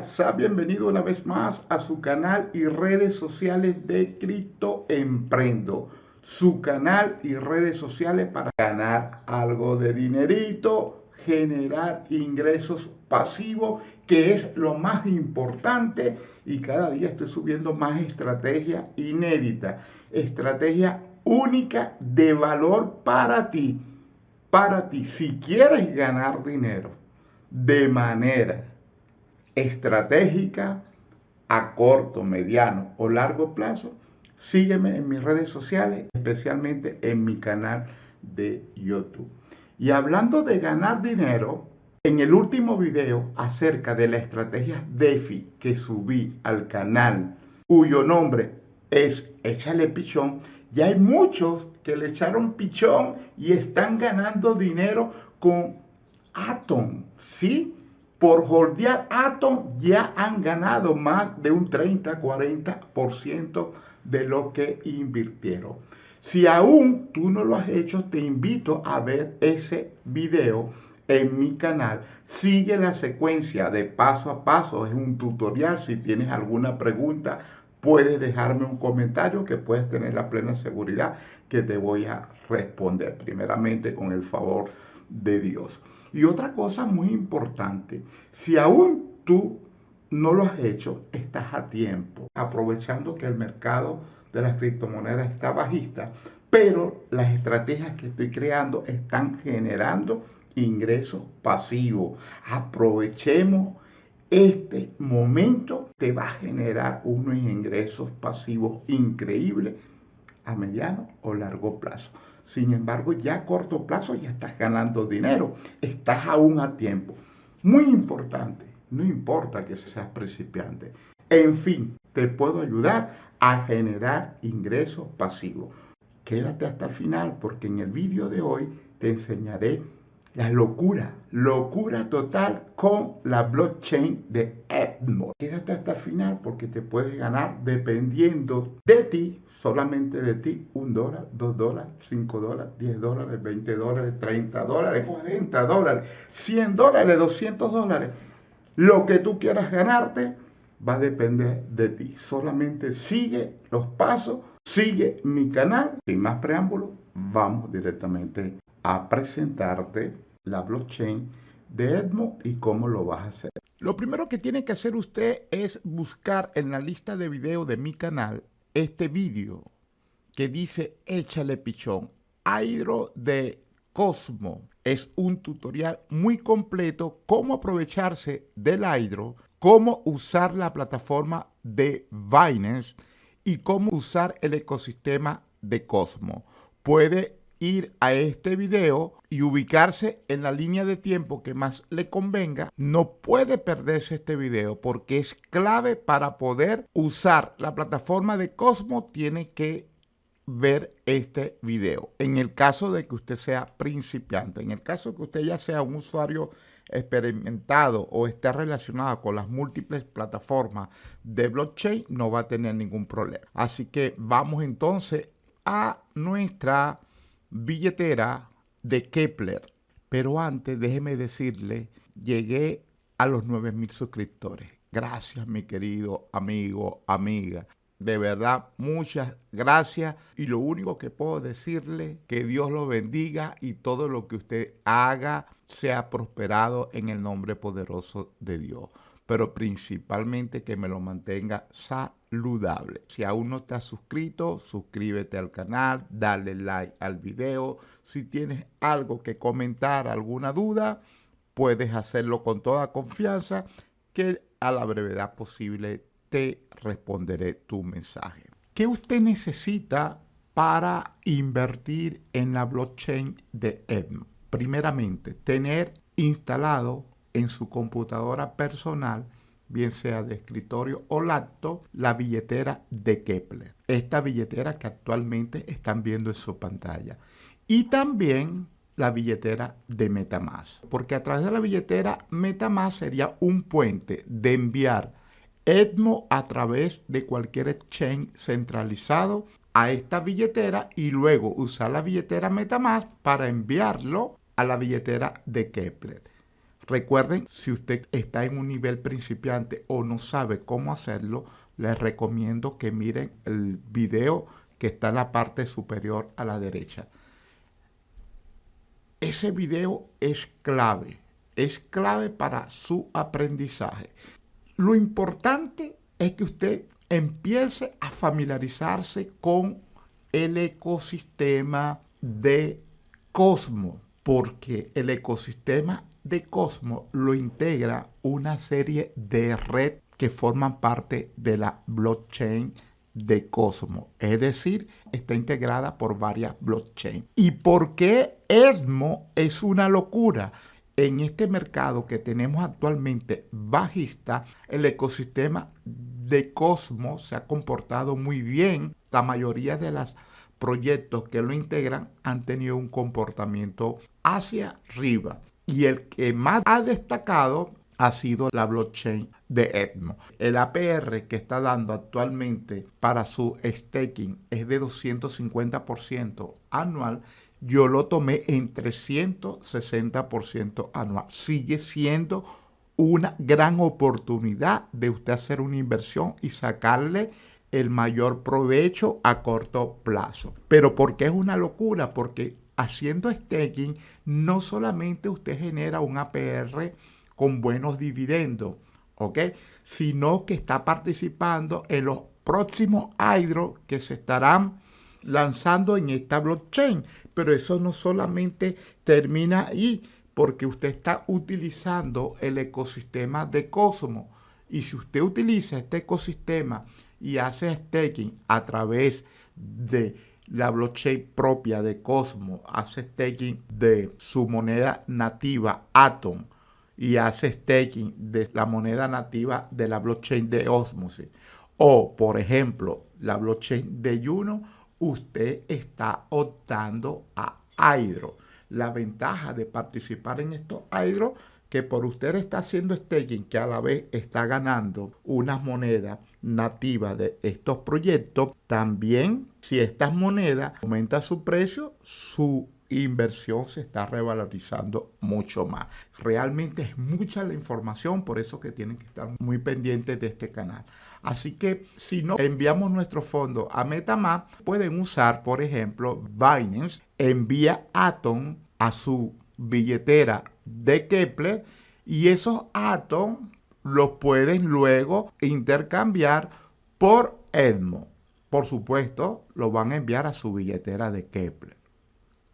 Sea bienvenido una vez más a su canal y redes sociales de Cripto Emprendo. Su canal y redes sociales para ganar algo de dinerito, generar ingresos pasivos, que es lo más importante. Y cada día estoy subiendo más estrategia inédita, estrategia única de valor para ti. Para ti, si quieres ganar dinero de manera estratégica a corto, mediano o largo plazo, sígueme en mis redes sociales, especialmente en mi canal de YouTube. Y hablando de ganar dinero, en el último video acerca de la estrategia DeFi que subí al canal, cuyo nombre es Échale Pichón, ya hay muchos que le echaron pichón y están ganando dinero con Atom, ¿sí? Por holdear Atom ya han ganado más de un 30-40% de lo que invirtieron. Si aún tú no lo has hecho, te invito a ver ese video en mi canal. Sigue la secuencia de paso a paso, es un tutorial. Si tienes alguna pregunta, puedes dejarme un comentario que puedes tener la plena seguridad que te voy a responder, primeramente con el favor de Dios. Y otra cosa muy importante, si aún tú no lo has hecho, estás a tiempo, aprovechando que el mercado de las criptomonedas está bajista, pero las estrategias que estoy creando están generando ingresos pasivos. Aprovechemos este momento, te va a generar unos ingresos pasivos increíbles a mediano o largo plazo. Sin embargo, ya a corto plazo ya estás ganando dinero, estás aún a tiempo. Muy importante, no importa que seas principiante. En fin, te puedo ayudar a generar ingresos pasivos. Quédate hasta el final porque en el vídeo de hoy te enseñaré la locura total con la blockchain de Edmo. Quédate hasta el final porque te puedes ganar dependiendo de ti, solamente de ti, $1, $2, $5, $10, $20, $30, $40, $100, $200. Lo que tú quieras ganarte va a depender de ti. Solamente sigue los pasos, sigue mi canal. Sin más preámbulos, vamos directamente a presentarte la blockchain de Edmo y cómo lo vas a hacer. Lo primero que tiene que hacer usted es buscar en la lista de videos de mi canal este video que dice Échale Pichón, Hydro de Cosmo. Es un tutorial muy completo cómo aprovecharse del Hydro, cómo usar la plataforma de Binance y cómo usar el ecosistema de Cosmo. Puede ir a este video y ubicarse en la línea de tiempo que más le convenga. No puede perderse este video porque es clave para poder usar la plataforma de Cosmo. Tiene que ver este video. En el caso de que usted sea principiante, en el caso de que usted ya sea un usuario experimentado o esté relacionado con las múltiples plataformas de blockchain, no va a tener ningún problema. Así que vamos entonces a nuestra billetera de Keplr. Pero antes, déjeme decirle, llegué a los 9,000 suscriptores. Gracias, mi querido amigo, amiga. De verdad, muchas gracias. Y lo único que puedo decirle, que Dios lo bendiga y todo lo que usted haga sea prosperado en el nombre poderoso de Dios. Pero principalmente que me lo mantenga saludable. Si aún no estás suscrito, suscríbete al canal, dale like al video. Si tienes algo que comentar, alguna duda, puedes hacerlo con toda confianza, que a la brevedad posible te responderé tu mensaje. ¿Qué usted necesita para invertir en la blockchain de Edmo? Primeramente, tener instalado en su computadora personal, bien sea de escritorio o laptop, la billetera de Keplr. Esta billetera que actualmente están viendo en su pantalla. Y también la billetera de MetaMask. Porque a través de la billetera MetaMask sería un puente de enviar Edmo a través de cualquier exchange centralizado a esta billetera y luego usar la billetera MetaMask para enviarlo a la billetera de Keplr. Recuerden, si usted está en un nivel principiante o no sabe cómo hacerlo, les recomiendo que miren el video que está en la parte superior a la derecha. Ese video es clave para su aprendizaje. Lo importante es que usted empiece a familiarizarse con el ecosistema de Cosmos, porque el ecosistema de Cosmos lo integra una serie de redes que forman parte de la blockchain de Cosmos, es decir, está integrada por varias blockchains. ¿Y por qué ESMO es una locura? En este mercado que tenemos actualmente bajista, el ecosistema de Cosmos se ha comportado muy bien. La mayoría de los proyectos que lo integran han tenido un comportamiento hacia arriba. Y el que más ha destacado ha sido la blockchain de ETMO. El APR que está dando actualmente para su staking es de 250% anual. Yo lo tomé en 360% anual. Sigue siendo una gran oportunidad de usted hacer una inversión y sacarle el mayor provecho a corto plazo. Pero ¿por qué es una locura? Porque haciendo staking no solamente usted genera un APR con buenos dividendos, ¿ok? Sino que está participando en los próximos airdrops que se estarán lanzando en esta blockchain. Pero eso no solamente termina ahí, porque usted está utilizando el ecosistema de Cosmos. Y si usted utiliza este ecosistema y hace staking a través de la blockchain propia de Cosmos, hace staking de su moneda nativa Atom y hace staking de la moneda nativa de la blockchain de Osmosis, o por ejemplo la blockchain de Juno, usted está optando a Hydro. La ventaja de participar en estos Hydro, que por usted está haciendo staking, que a la vez está ganando unas monedas nativas de estos proyectos, también si estas monedas aumentan su precio, su inversión se está revalorizando mucho más. Realmente es mucha la información, por eso que tienen que estar muy pendientes de este canal. Así que si no enviamos nuestro fondo a MetaMask, pueden usar, por ejemplo, Binance, envía Atom a su billetera de Keplr y esos Atom los pueden luego intercambiar por ETMO. Por supuesto, lo van a enviar a su billetera de Keplr.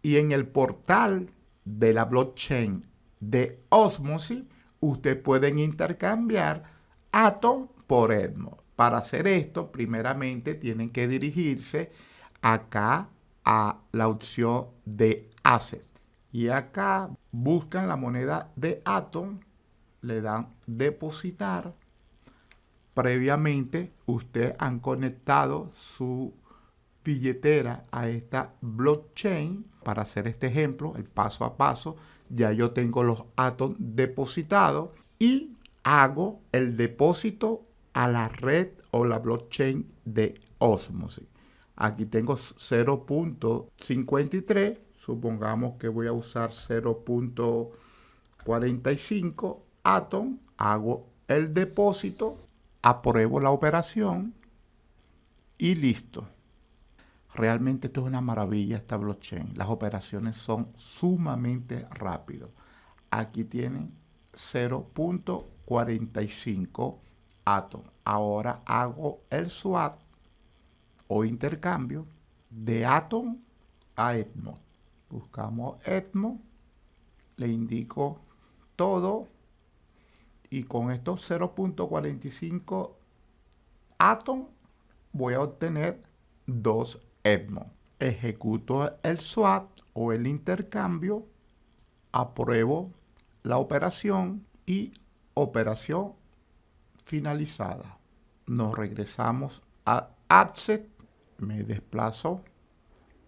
Y en el portal de la blockchain de Osmosis, usted pueden intercambiar Atom por ETMO. Para hacer esto, primeramente tienen que dirigirse acá a la opción de Asset. Y acá buscan la moneda de Atom, le dan depositar. Previamente, ustedes han conectado su billetera a esta blockchain. Para hacer este ejemplo, el paso a paso, ya yo tengo los Atom depositados y hago el depósito a la red o la blockchain de Osmosis. Aquí tengo 0.53, supongamos que voy a usar 0.45 Atom, hago el depósito, apruebo la operación y listo. Realmente esto es una maravilla, esta blockchain. Las operaciones son sumamente rápidas. Aquí tienen 0.45 Atom. Ahora hago el swap o intercambio de Atom a ETMO. Buscamos ETMO, le indico todo y con estos 0.45 Atom voy a obtener 2 ETMO. Ejecuto el swap o el intercambio, apruebo la operación y operación finalizada. Nos regresamos a Asset, me desplazo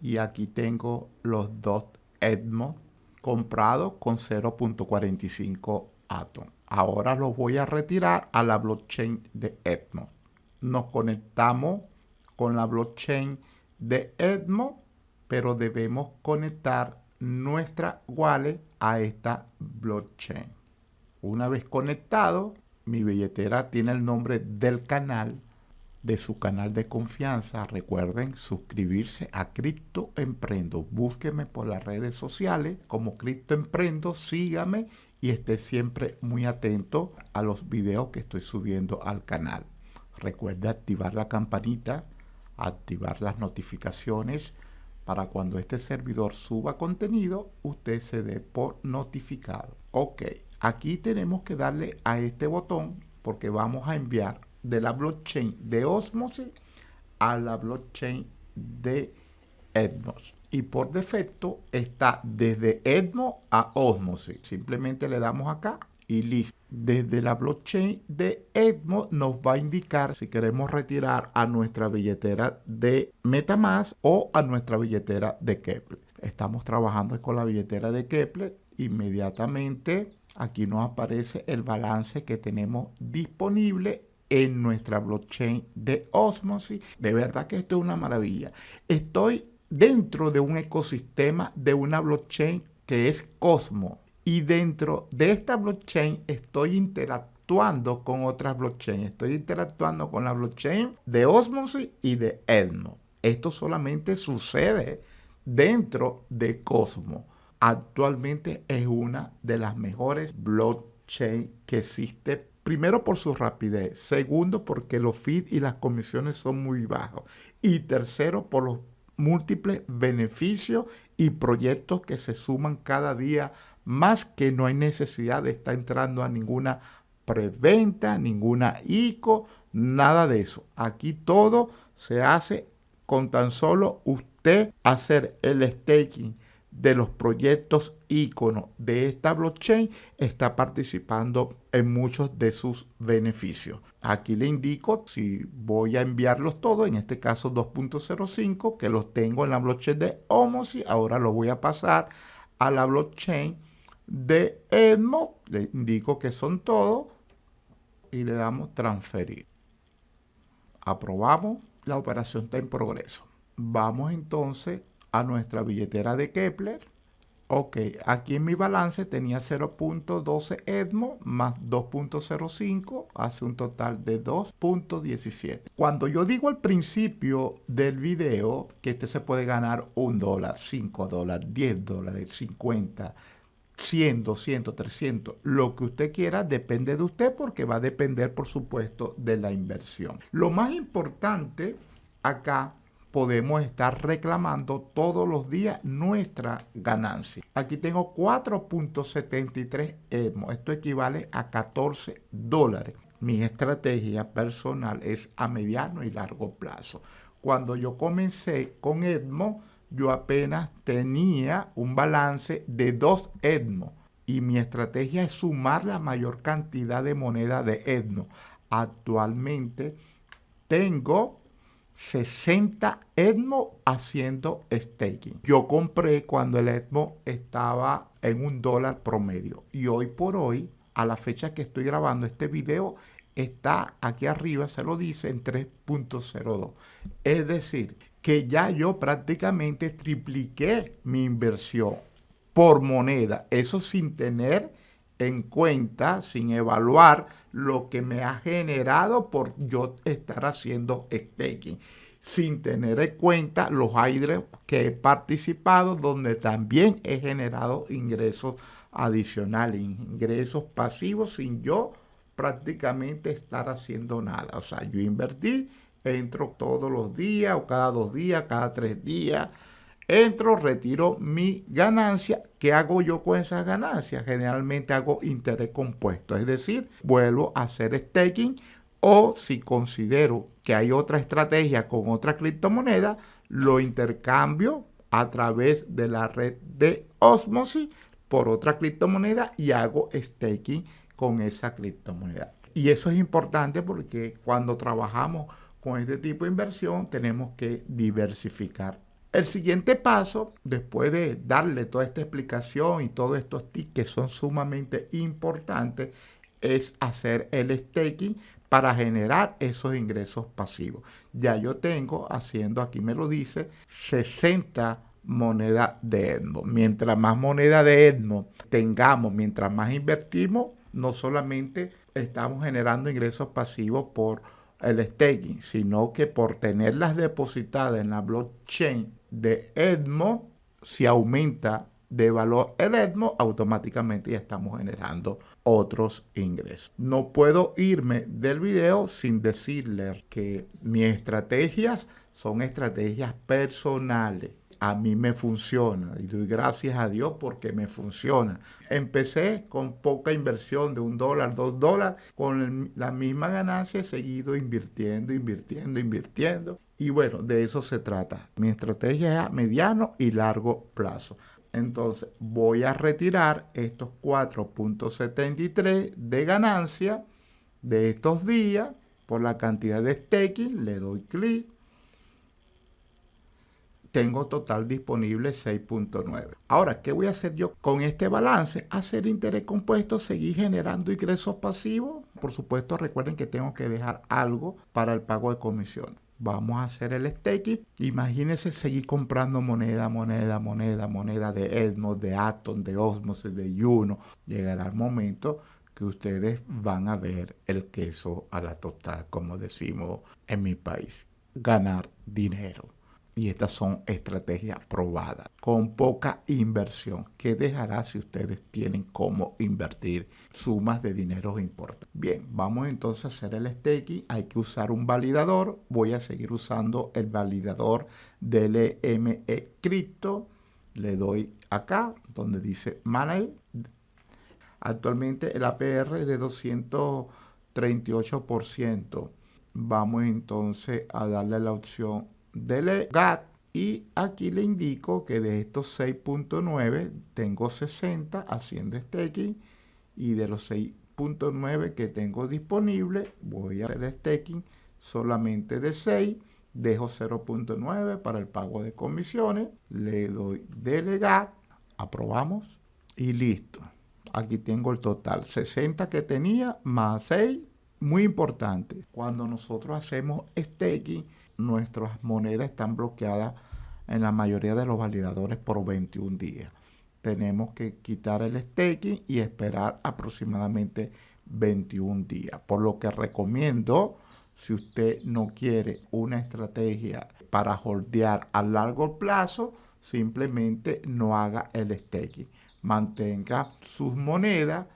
y aquí tengo los 2 ETMO comprados con 0.45 Atom. Ahora los voy a retirar a la blockchain de ETMO. Nos conectamos con la blockchain de ETMO, pero debemos conectar nuestra wallet a esta blockchain. Una vez conectado, mi billetera tiene el nombre del canal, de su canal de confianza. Recuerden suscribirse a Cripto Emprendo. Búsquenme por las redes sociales como Cripto Emprendo, sígame y esté siempre muy atento a los videos que estoy subiendo al canal. Recuerde activar la campanita, activar las notificaciones para cuando este servidor suba contenido, usted se dé por notificado. Ok, aquí tenemos que darle a este botón porque vamos a enviar de la blockchain de Osmosis a la blockchain de Edmos. Y por defecto está desde Edmos a Osmosis. Simplemente le damos acá y listo. Desde la blockchain de Edmos nos va a indicar si queremos retirar a nuestra billetera de MetaMask o a nuestra billetera de Keplr. Estamos trabajando con la billetera de Keplr. Inmediatamente aquí nos aparece el balance que tenemos disponible en nuestra blockchain de Osmosis. De verdad que esto es una maravilla. Estoy dentro de un ecosistema de una blockchain que es Cosmos. Y dentro de esta blockchain estoy interactuando con otras blockchains. Estoy interactuando con la blockchain de Osmosis y de Edmos. Esto solamente sucede dentro de Cosmos. Actualmente es una de las mejores blockchains que existe. Primero por su rapidez. Segundo porque los fees y las comisiones son muy bajos. Y tercero por los múltiples beneficios y proyectos que se suman cada día más, que no hay necesidad de estar entrando a ninguna preventa, ninguna ICO, nada de eso. Aquí todo se hace con tan solo usted hacer el staking de los proyectos íconos de esta blockchain, está participando en muchos de sus beneficios. Aquí le indico si voy a enviarlos todos, en este caso 2.05, que los tengo en la blockchain de Osmosis. Ahora los voy a pasar a la blockchain de Edmos. Le indico que son todos y le damos transferir. Aprobamos. La operación está en progreso. Vamos entonces a nuestra billetera de Keplr. Ok, aquí en mi balance tenía 0.12 Edmos más 2.05, hace un total de 2.17. Cuando yo digo al principio del video que este se puede ganar $1, $5, $10, 50, 100, 200, 300, lo que usted quiera, depende de usted porque va a depender, por supuesto, de la inversión. Lo más importante acá, podemos estar reclamando todos los días nuestra ganancia. Aquí tengo 4.73 EMO. Esto equivale a $14. Mi estrategia personal es a mediano y largo plazo. Cuando yo comencé con Edmo, yo apenas tenía un balance de 2 Edmo. Y mi estrategia es sumar la mayor cantidad de moneda de Edmo. Actualmente tengo 60 Edmo haciendo staking. Yo compré cuando el Edmo estaba en $1 promedio. Y hoy por hoy, a la fecha que estoy grabando este video, está aquí arriba, se lo dice, en 3.02. Es decir, que ya yo prácticamente tripliqué mi inversión por moneda. Eso sin tener en cuenta, sin evaluar lo que me ha generado por yo estar haciendo staking, sin tener en cuenta los aires que he participado, donde también he generado ingresos adicionales, ingresos pasivos, sin yo prácticamente estar haciendo nada. O sea, yo invertí, entro todos los días o cada 2 días, cada 3 días. Entro, retiro mi ganancia. ¿Qué hago yo con esas ganancias? Generalmente hago interés compuesto, es decir, vuelvo a hacer staking, o si considero que hay otra estrategia con otra criptomoneda, lo intercambio a través de la red de Osmosis por otra criptomoneda y hago staking con esa criptomoneda. Y eso es importante porque cuando trabajamos con este tipo de inversión tenemos que diversificar. El siguiente paso, después de darle toda esta explicación y todos estos tips que son sumamente importantes, es hacer el staking para generar esos ingresos pasivos. Ya yo tengo haciendo, aquí me lo dice, 60 monedas de Edmo. Mientras más moneda de Edmo tengamos, mientras más invertimos, no solamente estamos generando ingresos pasivos por el staking, sino que por tenerlas depositadas en la blockchain de Edmo, si aumenta de valor el Edmo, automáticamente ya estamos generando otros ingresos. No puedo irme del video sin decirles que mis estrategias son estrategias personales. A mí me funciona y doy gracias a Dios porque me funciona. Empecé con poca inversión de $1, $2, con la misma ganancia he seguido invirtiendo. Y bueno, de eso se trata. Mi estrategia es a mediano y largo plazo. Entonces voy a retirar estos 4.73 de ganancia de estos días por la cantidad de staking. Le doy clic. Tengo total disponible 6.9. Ahora, ¿qué voy a hacer yo con este balance? Hacer interés compuesto, seguir generando ingresos pasivos. Por supuesto, recuerden que tengo que dejar algo para el pago de comisión. Vamos a hacer el staking. Imagínense seguir comprando moneda de Edmo, de Atom, de Osmos, de Juno. Llegará el momento que ustedes van a ver el queso a la tostada, como decimos en mi país. Ganar dinero. Y estas son estrategias probadas, con poca inversión. ¿Qué dejará si ustedes tienen cómo invertir sumas de dinero importantes? Bien, vamos entonces a hacer el staking. Hay que usar un validador. Voy a seguir usando el validador del LME Crypto. Le doy acá, donde dice Manage. Actualmente el APR es de 238%. Vamos entonces a darle la opción delegar y aquí le indico que de estos 6.9 tengo 60 haciendo staking y de los 6.9 que tengo disponible voy a hacer staking solamente de 6, dejo 0.9 para el pago de comisiones, le doy delegar, aprobamos y listo. Aquí tengo el total, 60 que tenía más 6. Muy importante, cuando nosotros hacemos staking, nuestras monedas están bloqueadas en la mayoría de los validadores por 21 días. Tenemos que quitar el staking y esperar aproximadamente 21 días. Por lo que recomiendo, si usted no quiere una estrategia para holdear a largo plazo, simplemente no haga el staking. Mantenga sus monedas,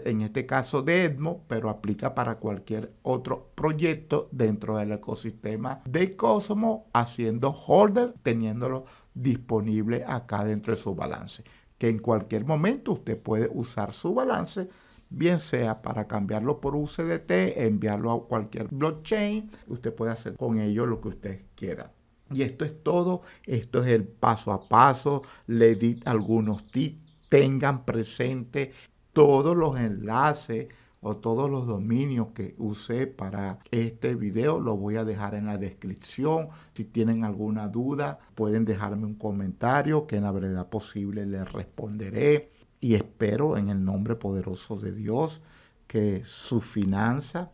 en este caso de Edmo, pero aplica para cualquier otro proyecto dentro del ecosistema de Cosmos, haciendo holder, teniéndolo disponible acá dentro de su balance, que en cualquier momento usted puede usar su balance, bien sea para cambiarlo por USDT, enviarlo a cualquier blockchain, usted puede hacer con ello lo que usted quiera. Y esto es todo, esto es el paso a paso, le di algunos tips, tengan presente todos los enlaces o todos los dominios que usé para este video los voy a dejar en la descripción. Si tienen alguna duda pueden dejarme un comentario que en la brevedad posible les responderé y espero en el nombre poderoso de Dios que sus finanzas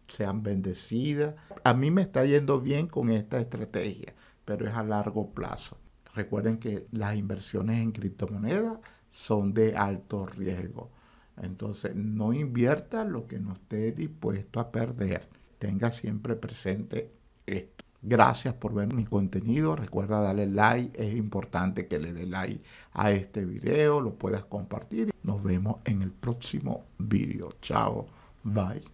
sean bendecidas. A mí me está yendo bien con esta estrategia, pero es a largo plazo. Recuerden que las inversiones en criptomonedas son de alto riesgo. Entonces, no invierta lo que no esté dispuesto a perder. Tenga siempre presente esto. Gracias por ver mi contenido. Recuerda darle like. Es importante que le dé like a este video. Lo puedas compartir. Nos vemos en el próximo video. Chao. Bye.